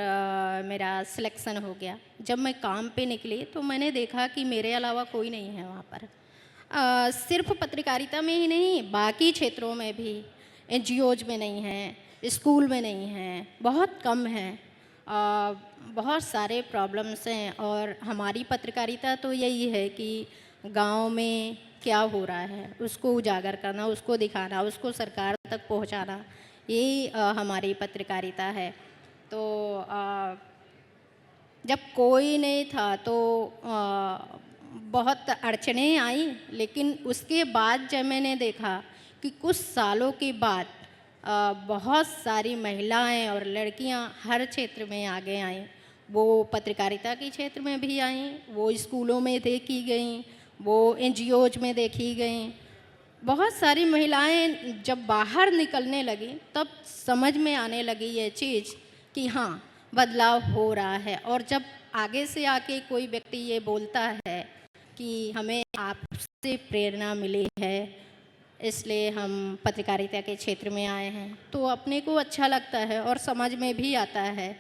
मेरा सिलेक्शन हो गया। जब मैं काम पे निकली तो मैंने देखा कि मेरे अलावा कोई नहीं है वहाँ पर। सिर्फ पत्रकारिता में ही नहीं, बाकी क्षेत्रों में भी, NGOs में नहीं है, स्कूल में नहीं है, बहुत कम है। बहुत सारे प्रॉब्लम्स हैं, और हमारी पत्रकारिता तो यही है कि गांव में क्या हो रहा है उसको उजागर करना, उसको दिखाना, उसको सरकार तक पहुंचाना, यही हमारी पत्रकारिता है। तो जब कोई नहीं था तो बहुत अड़चनें आई, लेकिन उसके बाद जब मैंने देखा कि कुछ सालों के बाद बहुत सारी महिलाएं और लड़कियां हर क्षेत्र में आगे आईं, वो पत्रकारिता के क्षेत्र में भी आईं, वो स्कूलों में देखी गईं, वो NGOs में देखी गईं। बहुत सारी महिलाएं जब बाहर निकलने लगी तब समझ में आने लगी ये चीज़ कि हाँ, बदलाव हो रहा है। और जब आगे से आके कोई व्यक्ति ये बोलता है कि हमें आपसे प्रेरणा मिली है, इसलिए हम पत्रकारिता के क्षेत्र में आए हैं, तो अपने को अच्छा लगता है और समझ में भी आता है।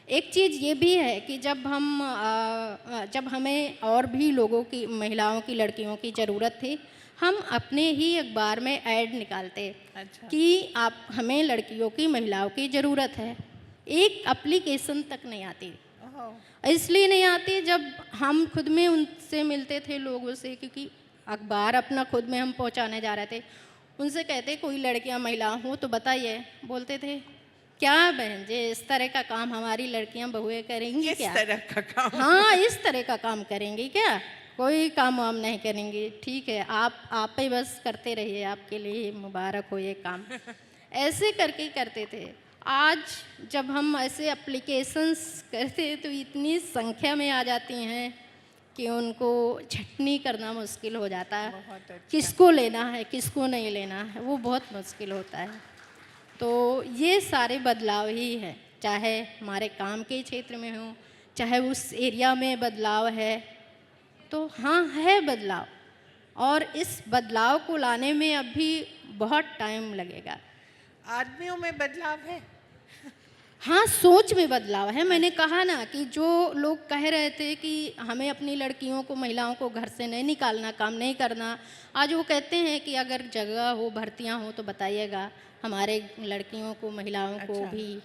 एक चीज़ ये भी है कि जब हमें और भी लोगों की, महिलाओं की, लड़कियों की ज़रूरत थी, हम अपने ही अखबार में ऐड निकालते। अच्छा। कि आप, हमें लड़कियों की, महिलाओं की ज़रूरत है। एक एप्लीकेशन तक नहीं आती, इसलिए नहीं आती जब हम खुद में उनसे मिलते थे लोगों से, क्योंकि अखबार अपना खुद में हम पहुंचाने जा रहे थे। उनसे कहते कोई लड़कियां महिला हो तो बताइए, बोलते थे क्या बहन जी, इस तरह का काम हमारी लड़कियां बहुएं करेंगी क्या? इस तरह का काम? हाँ, इस तरह का काम करेंगी क्या? कोई काम हम नहीं करेंगे। ठीक है, आप ही बस करते रहिए, आपके लिए मुबारक हो ये काम। ऐसे करके करते थे। आज जब हम ऐसे एप्लीकेशंस करते हैं तो इतनी संख्या में आ जाती हैं कि उनको छटनी करना मुश्किल हो जाता है। बहुत अच्छा। किसको लेना है, किसको नहीं लेना है, वो बहुत मुश्किल होता है। तो ये सारे बदलाव ही हैं, चाहे हमारे काम के क्षेत्र में हो, चाहे उस एरिया में बदलाव है, तो हाँ है बदलाव, और इस बदलाव को लाने में अभी बहुत टाइम लगेगा। आदमियों में बदलाव है? हाँ, सोच में बदलाव है। मैंने कहा ना कि जो लोग कह रहे थे कि हमें अपनी लड़कियों को, महिलाओं को घर से नहीं निकालना, काम नहीं करना, आज वो कहते हैं कि अगर जगह हो, भर्तियां हो तो बताइएगा, हमारे लड़कियों को, महिलाओं को अच्छा। भी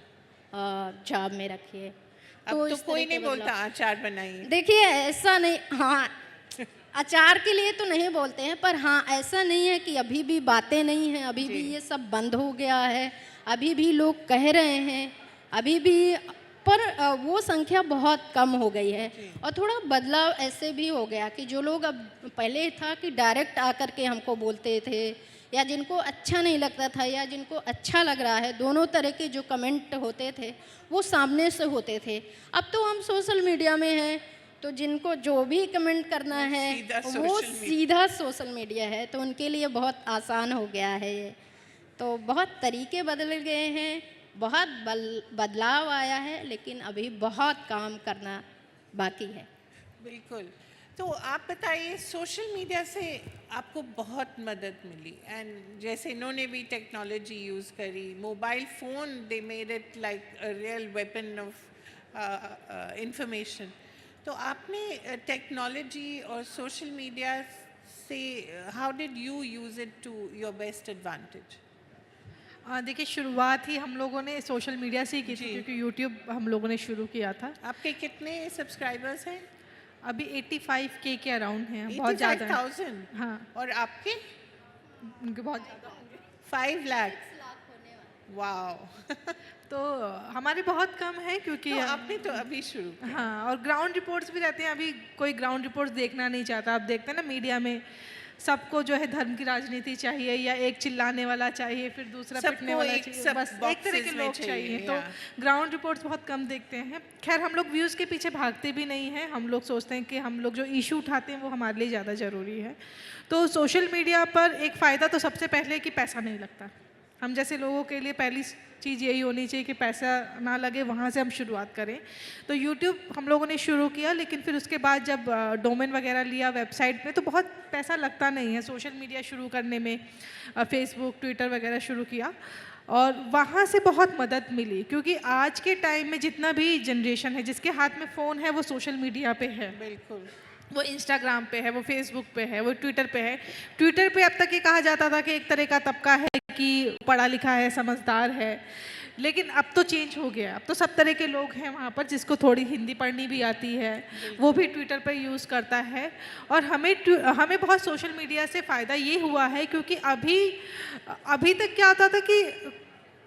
जॉब में रखिए। अब तो इस तरह कोई के नहीं बोलता बदलाव। अचार बनाइए। देखिए, ऐसा नहीं, हाँ अचार के लिए तो नहीं बोलते हैं, पर हाँ ऐसा नहीं है कि अभी भी बातें नहीं हैं, अभी भी ये सब बंद हो गया है, अभी भी लोग कह रहे हैं, अभी भी, पर वो संख्या बहुत कम हो गई है। और थोड़ा बदलाव ऐसे भी हो गया कि जो लोग, अब पहले था कि डायरेक्ट आकर के हमको बोलते थे, या जिनको अच्छा नहीं लगता था या जिनको अच्छा लग रहा है, दोनों तरह के जो कमेंट होते थे वो सामने से होते थे। अब तो हम सोशल मीडिया में हैं, तो जिनको जो भी कमेंट करना है वो सीधा सोशल मीडिया है, तो उनके लिए बहुत आसान हो गया है ये। तो बहुत तरीके बदल गए हैं, बहुत बदलाव आया है, लेकिन अभी बहुत काम करना बाकी है। बिल्कुल। तो आप बताइए, सोशल मीडिया से आपको बहुत मदद मिली, एंड जैसे इन्होंने भी टेक्नोलॉजी यूज़ करी, mobile phone, they made it like a real weapon of information. तो आपने टेक्नोलॉजी और सोशल मीडिया से how did you use it to your best advantage? देखिए, शुरुआत ही हम लोगों ने सोशल मीडिया से ही की थी, क्योंकि यूट्यूब हम लोगों ने शुरू किया था। आपके कितने सब्सक्राइबर्स हैं? अभी 85K के अराउंड हैं, बहुत ज़्यादा हैं। 85,000? हाँ, और आपके? उनके बहुत ज़्यादा होंगे। 5 लाख? वाओ! तो हमारे बहुत कम है, क्योंकि तो आपने तो अभी शुरू किया। हाँ, और ग्राउंड रिपोर्ट्स भी रहते हैं। अभी कोई ग्राउंड रिपोर्ट्स देखना नहीं चाहता। आप देखते हैं ना मीडिया में, सबको जो है धर्म की राजनीति चाहिए, या एक चिल्लाने वाला चाहिए, फिर दूसरा पिटने सबको वाला एक चाहिए, सब बस एक तरह के boxes में लोग चाहिए, चाहिए। तो या। ग्राउंड रिपोर्ट्स बहुत कम देखते हैं। खैर, हम लोग व्यूज़ के पीछे भागते भी नहीं हैं। हम लोग सोचते हैं कि हम लोग जो इशू उठाते हैं वो हमारे लिए ज़्यादा ज़रूरी है। तो सोशल मीडिया पर एक फ़ायदा तो सबसे पहले कि पैसा नहीं लगता। हम जैसे लोगों के लिए पहली चीज़ यही होनी चाहिए कि पैसा ना लगे, वहाँ से हम शुरुआत करें। तो यूट्यूब हम लोगों ने शुरू किया, लेकिन फिर उसके बाद जब डोमेन वगैरह लिया वेबसाइट में, तो बहुत पैसा लगता नहीं है सोशल मीडिया शुरू करने में। फेसबुक, ट्विटर वगैरह शुरू किया और वहाँ से बहुत मदद मिली, क्योंकि आज के टाइम में जितना भी जनरेशन है, जिसके हाथ में फ़ोन है, वो सोशल मीडिया पे है। बिल्कुल। वो इंस्टाग्राम पे है, वो फेसबुक पे है, वो ट्विटर पे है। ट्विटर पे अब तक ये कहा जाता था कि एक तरह का तबका है कि पढ़ा लिखा है, समझदार है, लेकिन अब तो चेंज हो गया। अब तो सब तरह के लोग हैं वहाँ पर। जिसको थोड़ी हिंदी पढ़नी भी आती है, वो भी ट्विटर पर यूज़ करता है। और हमें बहुत सोशल मीडिया से फ़ायदा ये हुआ है, क्योंकि अभी तक क्या होता था कि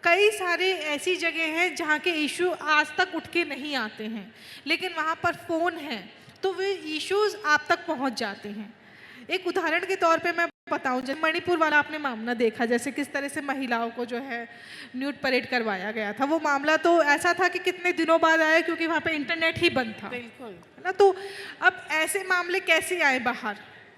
कई सारे ऐसी जगह हैं जहाँ के इशू आज तक उठ के नहीं आते हैं, लेकिन वहाँ पर फ़ोन है तो वे इश्यूज आप तक पहुंच जाते हैं। एक उदाहरण के तौर पे मैं बताऊं, जब मणिपुर वाला आपने मामला देखा, जैसे किस तरह से महिलाओं को जो है न्यूड परेड करवाया गया था। वो मामला तो ऐसा था कि कितने दिनों बाद आया, क्योंकि वहाँ पे इंटरनेट ही बंद था। बिल्कुल, है ना। तो अब ऐसे मामले कैसे आए बाहर,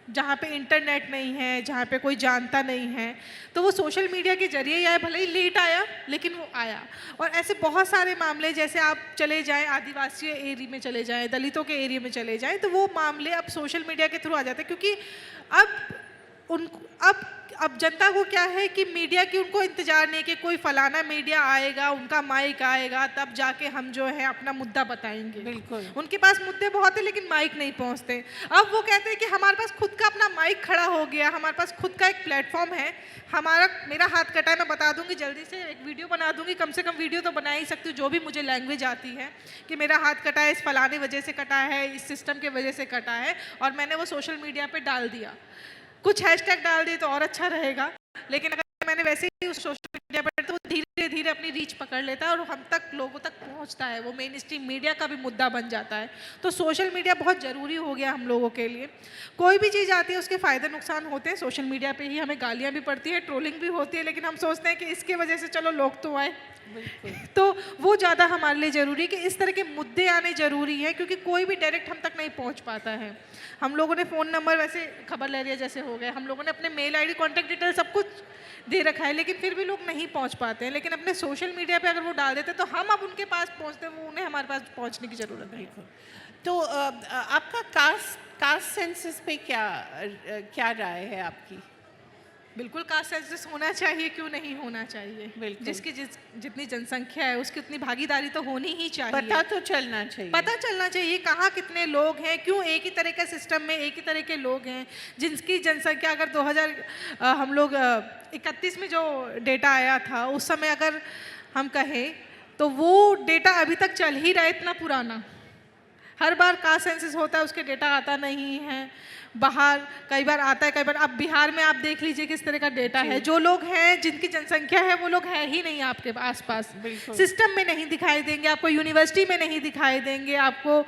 जहाँ पे इंटरनेट नहीं है, जहाँ पे कोई जानता नहीं है। तो वो सोशल मीडिया के जरिए ही आया, भले ही लेट आया, लेकिन वो आया। और ऐसे बहुत सारे मामले, जैसे आप चले जाएं आदिवासी एरिया में चले जाएं, दलितों के एरिया में चले जाएं, तो वो मामले अब सोशल मीडिया के थ्रू आ जाते हैं। क्योंकि अब जनता को क्या है कि मीडिया की उनको इंतजार नहीं कि कोई फलाना मीडिया आएगा, उनका माइक आएगा, तब जाके हम जो है अपना मुद्दा बताएंगे। बिल्कुल। उनके पास मुद्दे बहुत है, लेकिन माइक नहीं पहुंचते। अब वो कहते हैं कि हमारे पास खुद का अपना माइक खड़ा हो गया, हमारे पास खुद का एक प्लेटफॉर्म है। मेरा हाथ कटा है, मैं बता दूंगी, जल्दी से एक वीडियो बना दूंगी। कम से कम वीडियो तो बना ही सकती हूँ, जो भी मुझे लैंग्वेज आती है, कि मेरा हाथ कटा है, इस फलाने वजह से कटा है, इस सिस्टम के वजह से कटा है, और मैंने वो सोशल मीडिया पे डाल दिया। कुछ हैशटैग डाल दिए तो और अच्छा रहेगा, लेकिन अगर मैंने वैसे ही उस सोशल मीडिया पर, तो धीरे धीरे अपनी रीच पकड़ लेता है और हम तक, लोगों तक पहुंचता है। वो मेन स्ट्रीम मीडिया का भी मुद्दा बन जाता है। तो सोशल मीडिया बहुत ज़रूरी हो गया हम लोगों के लिए। कोई भी चीज़ आती है, उसके फ़ायदे नुकसान होते हैं। सोशल मीडिया पे ही हमें गालियाँ भी पड़ती है, ट्रोलिंग भी होती है, लेकिन हम सोचते हैं कि इसके वजह से चलो लोग तो आए। तो वो ज़्यादा हमारे लिए ज़रूरी है कि इस तरह के मुद्दे आने ज़रूरी है, क्योंकि कोई भी डायरेक्ट हम तक नहीं पहुंच पाता है। हम लोगों ने फ़ोन नंबर, वैसे खबर लहरिया जैसे हो गए, हम लोगों ने अपने मेल आईडी, कॉन्टैक्ट डिटेल सब कुछ दे रखा है, लेकिन फिर भी लोग नहीं पहुंच पाते हैं। लेकिन अपने सोशल मीडिया पे अगर वो डाल देते तो हम अब उनके पास पहुंचते हैं, वो उन्हें हमारे पास पहुंचने की ज़रूरत नहीं। तो आपका कास्ट सेंसस पे क्या राय है आपकी? बिल्कुल, कास्ट सेंसस होना चाहिए, क्यों नहीं होना चाहिए। बिल्कुल। जिसकी जितनी जनसंख्या है उसकी उतनी भागीदारी तो होनी ही चाहिए। पता तो चलना चाहिए। पता चलना चाहिए कहाँ कितने लोग हैं, क्यों एक ही तरह के सिस्टम में एक ही तरह के लोग हैं। जिनकी जनसंख्या अगर 2031 में जो डेटा आया था, उस समय अगर हम कहें तो वो डेटा अभी तक चल ही रहा है, इतना पुराना। हर बार कास्ट सेंसस होता है, उसके डेटा आता नहीं है। बाहर कई बार आता है, कई बार। अब बिहार में आप देख लीजिए किस तरह का डेटा है। जो लोग हैं, जिनकी जनसंख्या है, वो लोग है ही नहीं आपके आसपास। सिस्टम में नहीं दिखाई देंगे आपको, यूनिवर्सिटी में नहीं दिखाई देंगे आपको,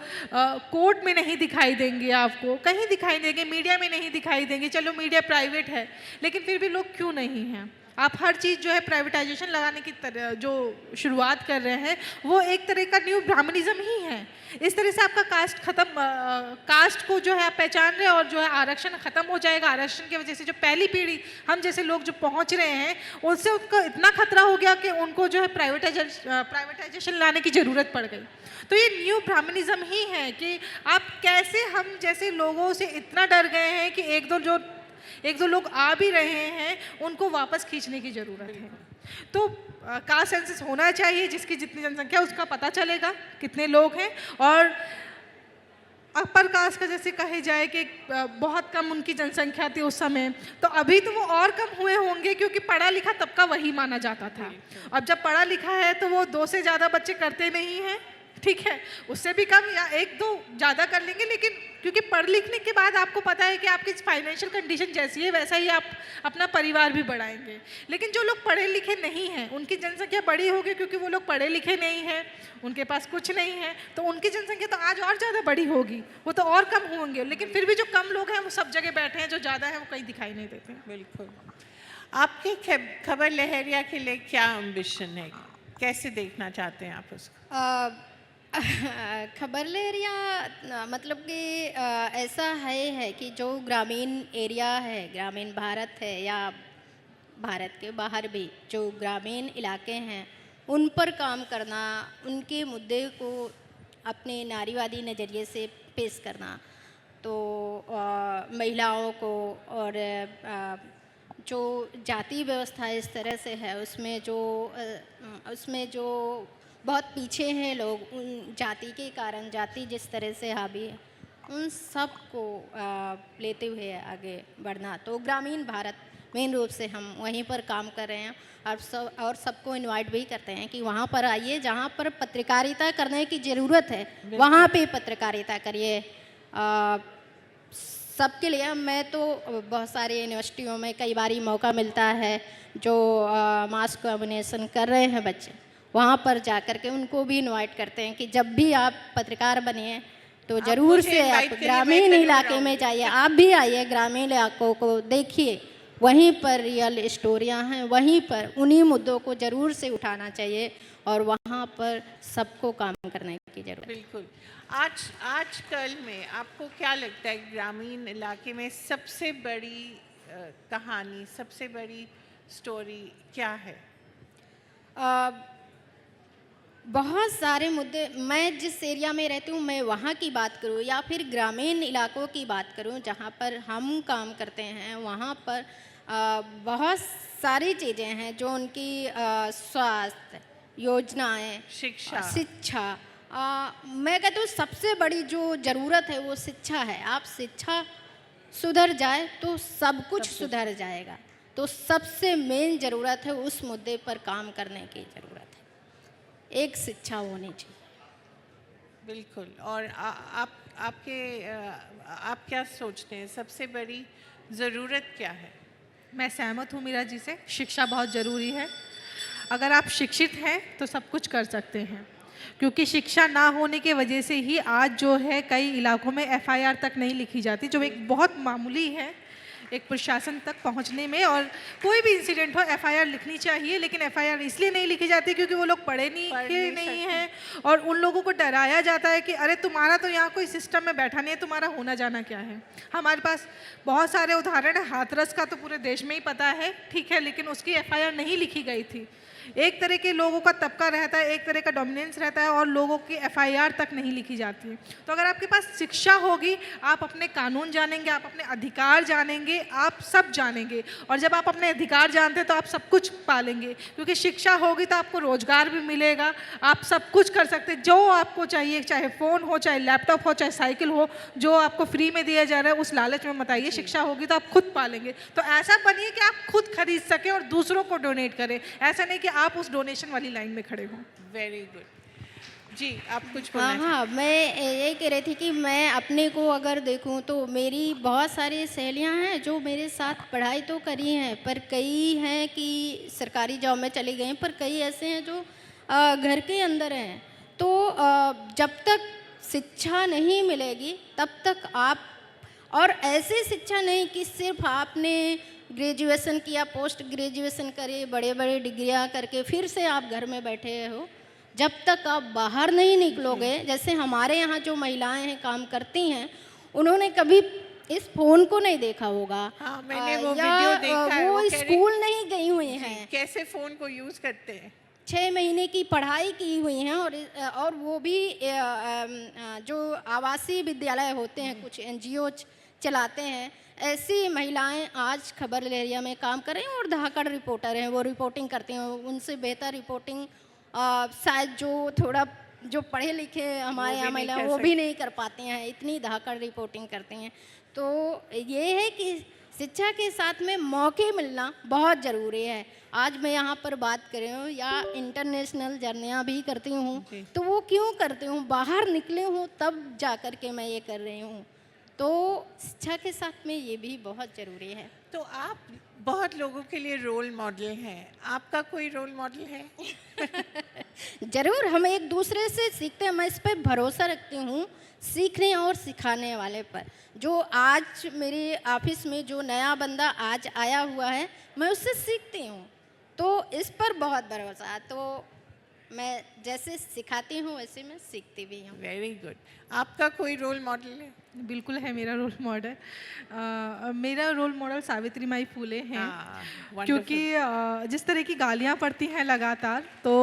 कोर्ट में नहीं दिखाई देंगे आपको, कहीं दिखाई देंगे, मीडिया में नहीं दिखाई देंगे। चलो मीडिया प्राइवेट है, लेकिन फिर भी लोग क्यों नहीं हैं? आप हर चीज़ जो है प्राइवेटाइजेशन लगाने की तरह जो शुरुआत कर रहे हैं वो एक तरह का न्यू ब्राह्मणिज्म ही है। इस तरह से आपका कास्ट को जो है आप पहचान रहे हैं और जो है आरक्षण खत्म हो जाएगा। आरक्षण की वजह से जो पहली पीढ़ी हम जैसे लोग जो पहुंच रहे हैं उनसे उनको इतना खतरा हो गया कि उनको जो है प्राइवेटाइजेशन लाने की ज़रूरत पड़ गई। तो ये न्यू ब्राह्मणिज्म ही है कि आप कैसे हम जैसे लोगों से इतना डर गए हैं कि एक दो लोग आ भी रहे हैं उनको वापस खींचने की ज़रूरत है। तो कास्ट सेंसस होना चाहिए, जिसकी जितनी जनसंख्या उसका पता चलेगा कितने लोग हैं। और अपर कास्ट का जैसे कहे जाए कि बहुत कम उनकी जनसंख्या थी उस समय, तो अभी तो वो और कम हुए होंगे क्योंकि पढ़ा लिखा तबका वही माना जाता था। अब जब पढ़ा लिखा है तो वो 2 से ज़्यादा बच्चे करते नहीं हैं, ठीक है, उससे भी कम या 1-2 ज़्यादा कर लेंगे। लेकिन क्योंकि पढ़ लिखने के बाद आपको पता है कि आपकी फाइनेंशियल कंडीशन जैसी है वैसा ही आप अपना परिवार भी बढ़ाएंगे। लेकिन जो लोग पढ़े लिखे नहीं हैं उनकी जनसंख्या बड़ी होगी क्योंकि वो लोग पढ़े लिखे नहीं हैं, उनके पास कुछ नहीं है, तो उनकी जनसंख्या तो आज और ज़्यादा बड़ी होगी, वो तो और कम होंगे। लेकिन फिर भी जो कम लोग हैं वो सब जगह बैठे हैं, जो ज़्यादा है वो कहीं दिखाई नहीं देते। बिल्कुल। आपके खबर लहरिया के लिए क्या एम्बिशन है, कैसे देखना चाहते हैं आप उसको? खबर लहरिया मतलब कि ऐसा है कि जो ग्रामीण एरिया है, ग्रामीण भारत है या भारत के बाहर भी जो ग्रामीण इलाके हैं उन पर काम करना, उनके मुद्दे को अपने नारीवादी नज़रिए से पेश करना। तो महिलाओं को और जो जाति व्यवस्था इस तरह से है उसमें जो बहुत पीछे हैं लोग, उन जाति के कारण, जाति जिस तरह से हावी है उन सब को लेते हुए आगे बढ़ना। तो ग्रामीण भारत मेन रूप से हम वहीं पर काम कर रहे हैं और सबको इनवाइट भी करते हैं कि वहाँ पर आइए, जहाँ पर पत्रकारिता करने की ज़रूरत है वहाँ पे पत्रकारिता करिए। सबके लिए मैं तो बहुत सारी यूनिवर्सिटियों में कई बार मौका मिलता है जो मास कम्युनिकेशन कर रहे हैं बच्चे, वहाँ पर जा कर के उनको भी इनवाइट करते हैं कि जब भी आप पत्रकार बनिए तो ज़रूर से आप ग्रामीण इलाके में जाइए, आप भी आइए, ग्रामीण इलाकों को देखिए, वहीं पर रियल स्टोरियाँ हैं, वहीं पर उन्हीं मुद्दों को ज़रूर से उठाना चाहिए और वहाँ पर सबको काम करने की ज़रूरत है। बिल्कुल। आजकल में आपको क्या लगता है ग्रामीण इलाके में सबसे बड़ी कहानी, सबसे बड़ी स्टोरी क्या है? बहुत सारे मुद्दे, मैं जिस एरिया में रहती हूँ मैं वहाँ की बात करूँ या फिर ग्रामीण इलाकों की बात करूँ जहाँ पर हम काम करते हैं, वहाँ पर बहुत सारी चीज़ें हैं जो उनकी स्वास्थ्य योजनाएं, शिक्षा, मैं कहती हूँ सबसे बड़ी जो ज़रूरत है वो शिक्षा है। आप शिक्षा सुधर जाए तो सब कुछ सुधर जाएगा। तो सबसे मेन ज़रूरत है उस मुद्दे पर काम करने की ज़रूरत है, एक शिक्षा होनी चाहिए। बिल्कुल। और आप क्या सोचते हैं सबसे बड़ी ज़रूरत क्या है? मैं सहमत हूँ मीरा जी से, शिक्षा बहुत ज़रूरी है। अगर आप शिक्षित हैं तो सब कुछ कर सकते हैं, क्योंकि शिक्षा ना होने की वजह से ही आज जो है कई इलाकों में एफआईआर तक नहीं लिखी जाती, जो एक बहुत मामूली है एक प्रशासन तक पहुंचने में। और कोई भी इंसिडेंट हो एफआईआर लिखनी चाहिए, लेकिन एफआईआर इसलिए नहीं लिखी जाती क्योंकि वो लोग पढ़े नहीं हैं और उन लोगों को डराया जाता है कि अरे तुम्हारा तो यहाँ कोई सिस्टम में बैठा नहीं है, तुम्हारा होना जाना क्या है। हमारे पास बहुत सारे उदाहरण है, हाथरस का तो पूरे देश में ही पता है, ठीक है, लेकिन उसकी एफआईआर नहीं लिखी गई थी। एक तरह के लोगों का तबका रहता है, एक तरह का डोमिनेंस रहता है और लोगों की एफआईआर तक नहीं लिखी जाती है। तो अगर आपके पास शिक्षा होगी, आप अपने कानून जानेंगे, आप अपने अधिकार जानेंगे, आप सब जानेंगे। और जब आप अपने अधिकार जानते हैं तो आप सब कुछ पालेंगे, क्योंकि शिक्षा होगी तो आपको रोजगार भी मिलेगा, आप सब कुछ कर सकते हैं। जो आपको चाहिए, चाहे फ़ोन हो, चाहे लैपटॉप हो, चाहे साइकिल हो, जो आपको फ्री में दिया जा रहा है उस लालच में मत आइए। शिक्षा होगी तो आप खुद पालेंगे। तो ऐसा बनिए कि आप खुद खरीद सकें और दूसरों को डोनेट करें, ऐसा नहीं कि आप उस डोनेशन वाली लाइन में खड़े हो। वेरी गुड जी, आप कुछ बोलना? हाँ, मैं ये कह रही थी कि मैं अपने को अगर देखूं तो मेरी बहुत सारी सहेलियां हैं जो मेरे साथ पढ़ाई तो करी हैं, पर कई हैं कि सरकारी जॉब में चली गई, पर कई ऐसे हैं जो घर के अंदर हैं। तो जब तक शिक्षा नहीं मिलेगी तब तक आप, और ऐसी शिक्षा नहीं कि सिर्फ आपने ग्रेजुएशन किया, पोस्ट ग्रेजुएशन करे, बड़े बड़े डिग्रियां करके फिर से आप घर में बैठे हो। जब तक आप बाहर नहीं निकलोगे, जैसे हमारे यहाँ जो महिलाएं हैं काम करती हैं, उन्होंने कभी इस फोन को नहीं देखा होगा। हाँ, मैंने वो या वीडियो देखा है, वो वो कह रहे- स्कूल नहीं गई हुई हैं, कैसे फोन को यूज करते हैं। 6 महीने की पढ़ाई की हुई हैं, और वो भी जो आवासीय विद्यालय होते हैं, कुछ एनजीओ चलाते हैं, ऐसी महिलाएं आज खबर लहरिया में काम कर रही हैं और धाकड़ रिपोर्टर हैं, वो रिपोर्टिंग करती हैं। उनसे बेहतर रिपोर्टिंग शायद जो पढ़े लिखे हमारे यहाँ महिलाएं वो भी नहीं कर पाती हैं, इतनी धाकड़ रिपोर्टिंग करती हैं। तो ये है कि शिक्षा के साथ में मौके मिलना बहुत ज़रूरी है। आज मैं यहाँ पर बात कर रही हूँ या इंटरनेशनल जर्नियाँ भी करती हूँ, तो वो क्यों करती हूँ, बाहर निकले हूँ तब जा कर के मैं ये कर रही हूँ। तो शिक्षा के साथ में ये भी बहुत ज़रूरी है। तो आप बहुत लोगों के लिए रोल मॉडल हैं, आपका कोई रोल मॉडल है? ज़रूर, हम एक दूसरे से सीखते हैं। मैं इस पर भरोसा रखती हूँ, सीखने और सिखाने वाले पर। जो आज मेरे ऑफिस में जो नया बंदा आज आया हुआ है, मैं उससे सीखती हूँ, तो इस पर बहुत भरोसा है। तो मैं जैसे सिखाती हूँ वैसे मैं सीखती भी हूँ। Very good. आपका कोई रोल मॉडल है? बिल्कुल है मेरा रोल मॉडल। मेरा रोल मॉडल सावित्री माई फूले हैं। wonderful। क्योंकि जिस तरह की गालियाँ पड़ती हैं लगातार, तो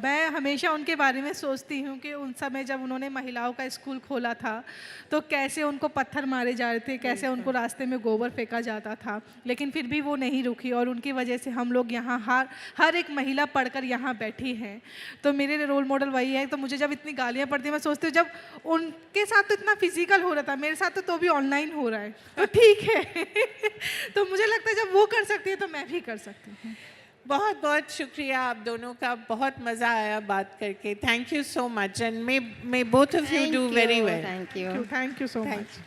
मैं हमेशा उनके बारे में सोचती हूँ कि उन समय जब उन्होंने महिलाओं का स्कूल खोला था तो कैसे उनको पत्थर मारे जा रहे थे, कैसे उनको रास्ते में गोबर फेंका जाता था, लेकिन फिर भी वो नहीं रुकी और उनकी वजह से हम लोग यहाँ हर एक महिला पढ़कर यहाँ बैठी हैं। तो मेरे रोल मॉडल वही है। तो मुझे जब इतनी गालियाँ पड़ती हैं, मैं सोचती हूँ जब उनके साथ तो इतना फिजिकल हो रहा था, मेरे साथ तो भी ऑनलाइन हो रहा है, तो ठीक है। तो मुझे लगता है जब वो कर सकती है तो मैं भी कर सकती हूँ। बहुत बहुत शुक्रिया आप दोनों का, बहुत मज़ा आया बात करके। Thank you so much and may both of you do very well. Thank you. Thank you so much.